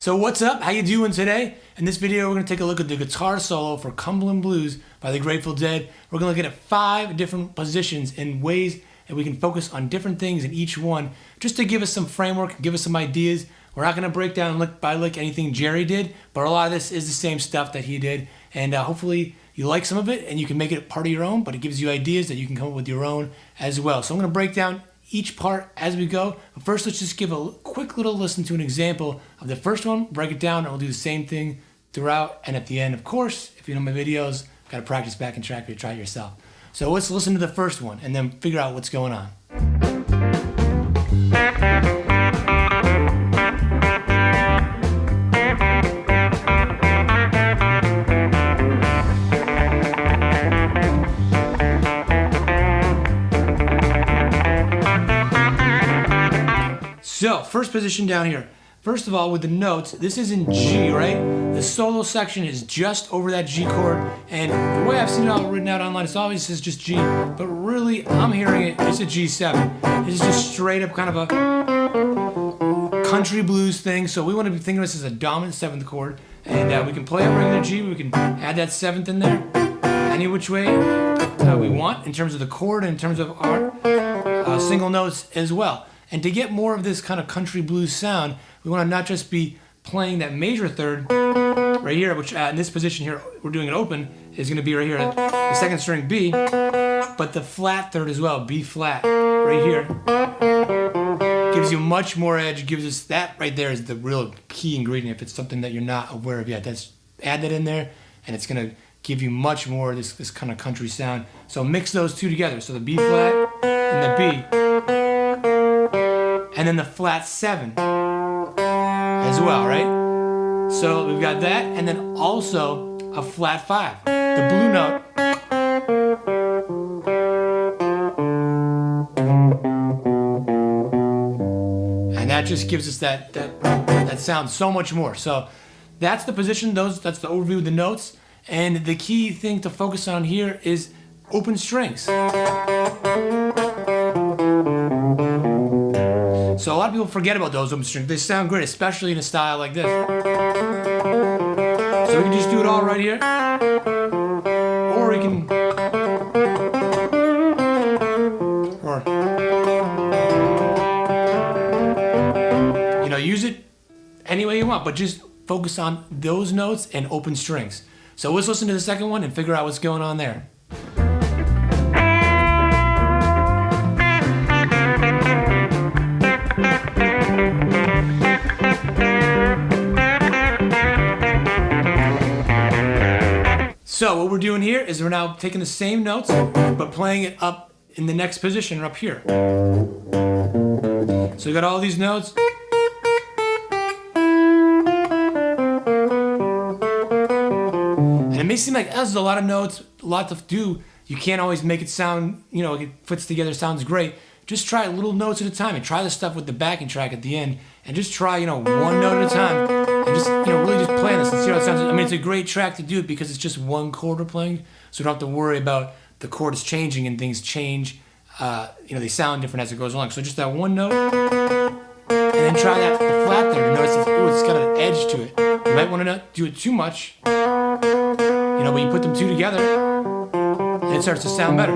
So what's up? How you doing today? In this video, we're going to take a look at the guitar solo for Cumberland Blues by the Grateful Dead. We're going to look at 5 different positions and ways that we can focus on different things in each one, just to give us some framework, give us some ideas. We're not going to break down lick by lick anything Jerry did, but a lot of this is the same stuff that he did. And hopefully you like some of it and you can make it part of your own, but it gives you ideas that you can come up with your own as well. So I'm going to break down each part as we go. But first, let's just give a quick little listen to an example of the first one, break it down, and we'll do the same thing throughout. And at the end, of course, if you know my videos, got to practice back and track or try it yourself. So let's listen to the first one and then figure out what's going on. So, first position down here. First of all, with the notes, this is in G, right? The solo section is just over that G chord, and the way I've seen it all written out online, it always says just G, but really, I'm hearing it's a G7. This is just straight up kind of a country blues thing, so we want to be thinking of this as a dominant 7th chord, and we can play a regular G, we can add that 7th in there, any which way we want, in terms of the chord, and in terms of our single notes as well. And to get more of this kind of country blues sound, we want to not just be playing that major third right here, which in this position here, we're doing it open, is going to be right here, the 2nd string B, but the flat third as well, B flat, right here. Gives you much more edge, gives us that right there is the real key ingredient. If it's something that you're not aware of yet, add that in there, and it's going to give you much more of this kind of country sound. So mix those two together, so the B flat and the B. And then the flat 7 as well, right? So we've got that, and then also a flat 5, the blue note. And that just gives us that sound so much more. So that's the position, that's the overview of the notes. And the key thing to focus on here is open strings. So a lot of people forget about those open strings. They sound great, especially in a style like this. So we can just do it all right here. Or we can... use it any way you want, but just focus on those notes and open strings. So let's listen to the second one and figure out what's going on there. So what we're doing here is we're now taking the same notes, but playing it up in the next position, up here. So we got all these notes. And it may seem like there's a lot of notes, a lot to do. You can't always make it sound, it fits together, sounds great. Just try little notes at a time and try the stuff with the backing track at the end. And just try, one note at a time. And just, really just play this and see how it sounds. I mean, it's a great track to do it because it's just one chord we're playing. So we don't have to worry about the chords changing and things change. They sound different as it goes along. So just that one note. And then try that the flat there. And notice it's got an edge to it. You might want to not do it too much. But you put them two together, and it starts to sound better.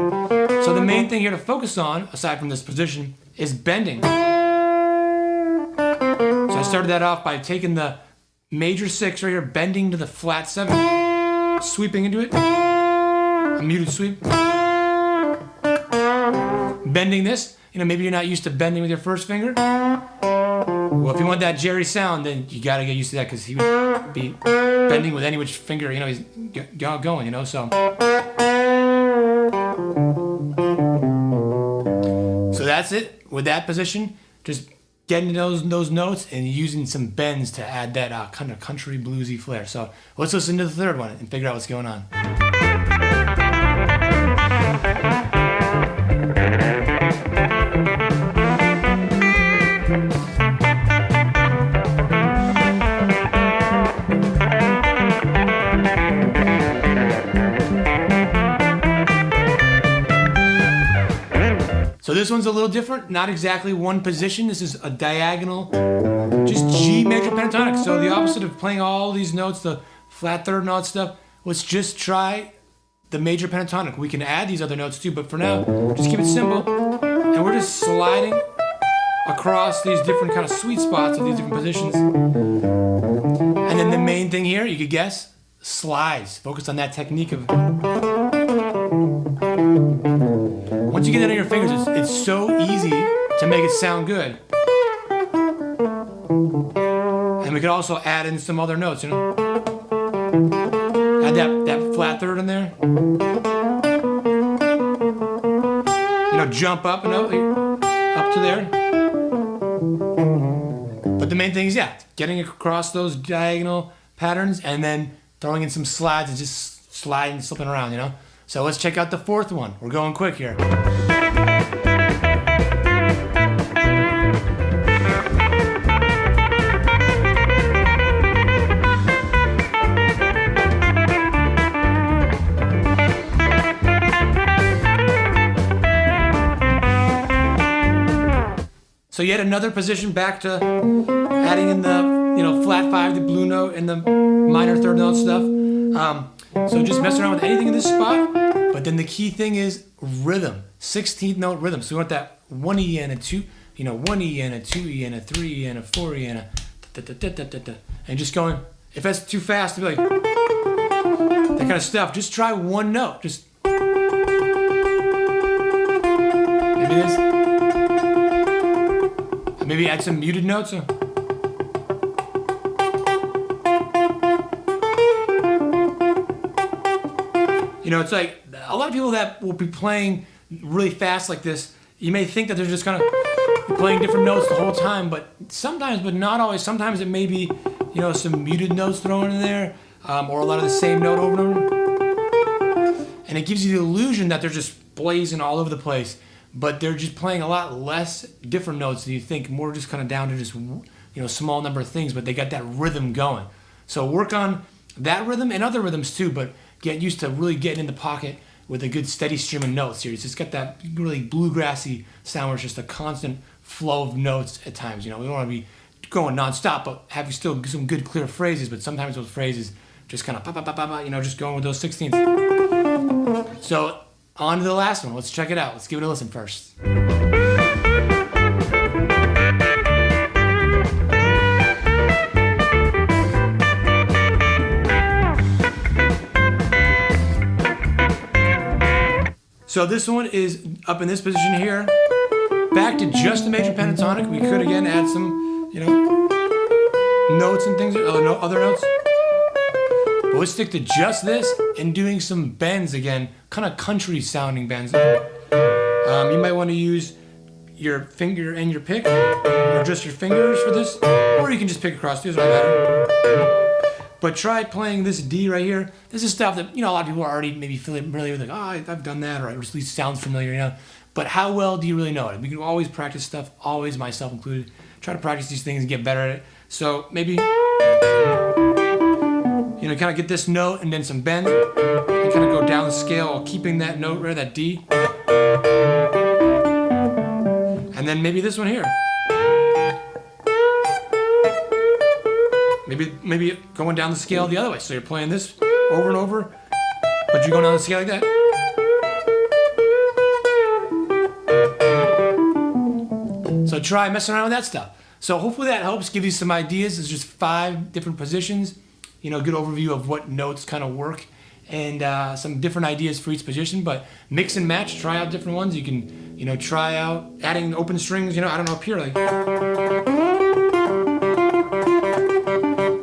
So the main thing here to focus on, aside from this position, is bending. So I started that off by taking the major 6 right here, bending to the flat 7, sweeping into it, a muted sweep. Bending this, maybe you're not used to bending with your first finger. Well, if you want that Jerry sound, then you gotta get used to that because he would be bending with any which finger, he's going, so. So that's it with that position. Just getting those notes and using some bends to add that kind of country bluesy flair. So let's listen to the third one and figure out what's going on. So this one's a little different, not exactly one position. This is a diagonal, just G major pentatonic. So the opposite of playing all these notes, the flat third and all that stuff. Let's just try the major pentatonic. We can add these other notes too, but for now, just keep it simple. And we're just sliding across these different kind of sweet spots of these different positions. And then the main thing here, you could guess, slides. Focus on that technique of... Once you get that on your fingers, it's so easy to make it sound good. And we could also add in some other notes, you know? Add that flat third in there. You know, jump up and up to there. But the main thing is, yeah, getting across those diagonal patterns and then throwing in some slides and just sliding and slipping around, you know? So let's check out the fourth one. We're going quick here. So yet another position back to adding in the, you know, flat five, the blue note, and the minor third note stuff. So just mess around with anything in this spot. But then the key thing is rhythm, 16th note rhythm. So we want that 1E and a 2, you know, 1E and a 2E and a 3E and a 4E and a da-da-da-da-da-da. And just going, if that's too fast to be like, that kind of stuff, just try one note. Just maybe this. Maybe add some muted notes. You know, it's like a lot of people that will be playing really fast like this, you may think that they're just kind of playing different notes the whole time, but sometimes, but not always. Sometimes it may be, you know, some muted notes thrown in there, or a lot of the same note over and over. And it gives you the illusion that they're just blazing all over the place. But they're just playing a lot less different notes than you think, more just kind of down to just, you know, small number of things, but they got that rhythm going. So work on that rhythm and other rhythms too, but get used to really getting in the pocket with a good steady stream of notes here. It's just got that really bluegrassy sound where it's just a constant flow of notes at times. You know, we don't want to be going nonstop, but have still some good clear phrases, but sometimes those phrases just kind of pop, pop, pop, pop, you know, just going with those 16ths. So on to the last one. Let's check it out. Let's give it a listen first. So this one is up in this position here. Back to just the major pentatonic. We could again add some, you know, notes and things, other notes. But let's stick to just this and doing some bends again, kind of country sounding bends. You might want to use your finger and your pick, or just your fingers for this, or you can just pick across, it doesn't matter. But try playing this D right here. This is stuff that, you know, a lot of people are already maybe familiar with, like, oh, I've done that, or at least sounds familiar, you know. But how well do you really know it? We can always practice stuff, always, myself included. Try to practice these things and get better at it. So maybe, you know, kind of get this note and then some bends, and kind of go down the scale, keeping that note right, that D. And then maybe this one here. Maybe going down the scale the other way. So you're playing this over and over, but you're going down the scale like that. So try messing around with that stuff. So hopefully that helps give you some ideas. There's just 5 different positions. You know, good overview of what notes kind of work, and some different ideas for each position. But mix and match, try out different ones. You can, you know, try out adding open strings. You know, I don't know, up here, like,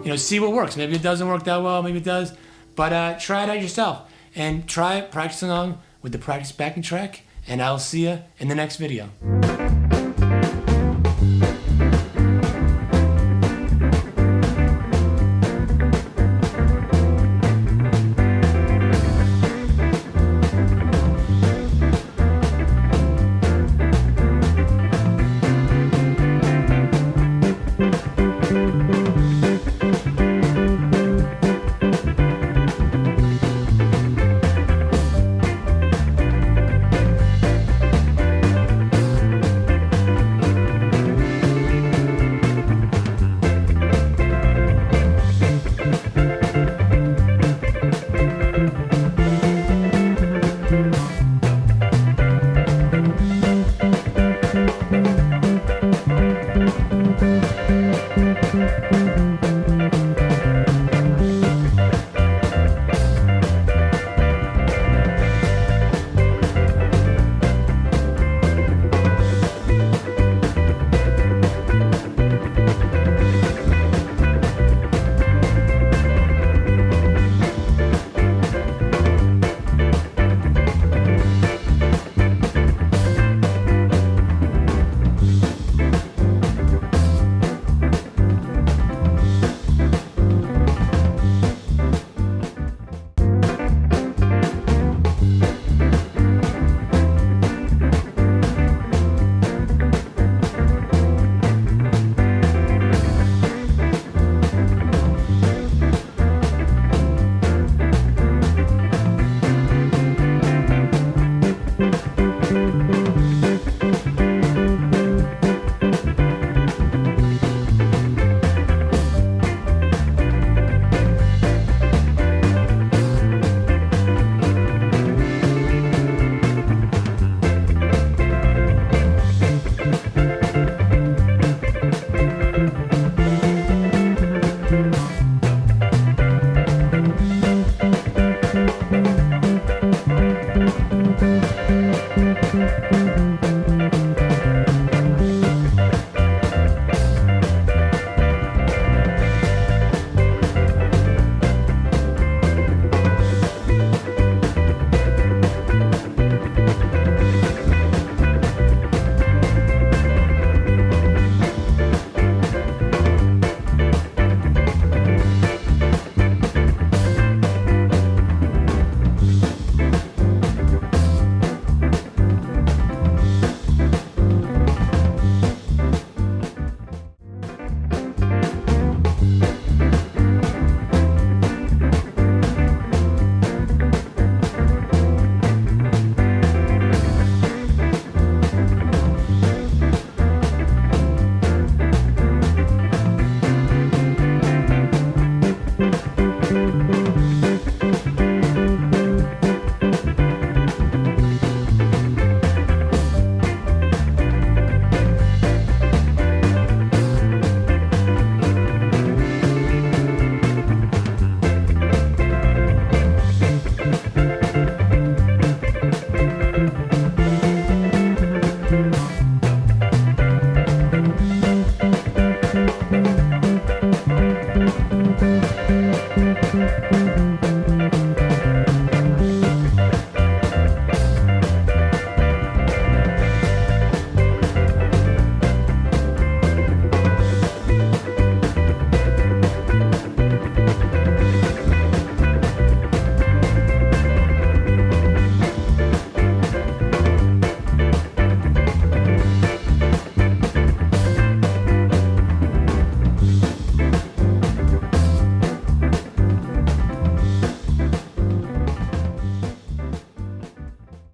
you know, see what works. Maybe it doesn't work that well, maybe it does. But try it out yourself and try practicing along with the practice backing track. And I'll see you in the next video.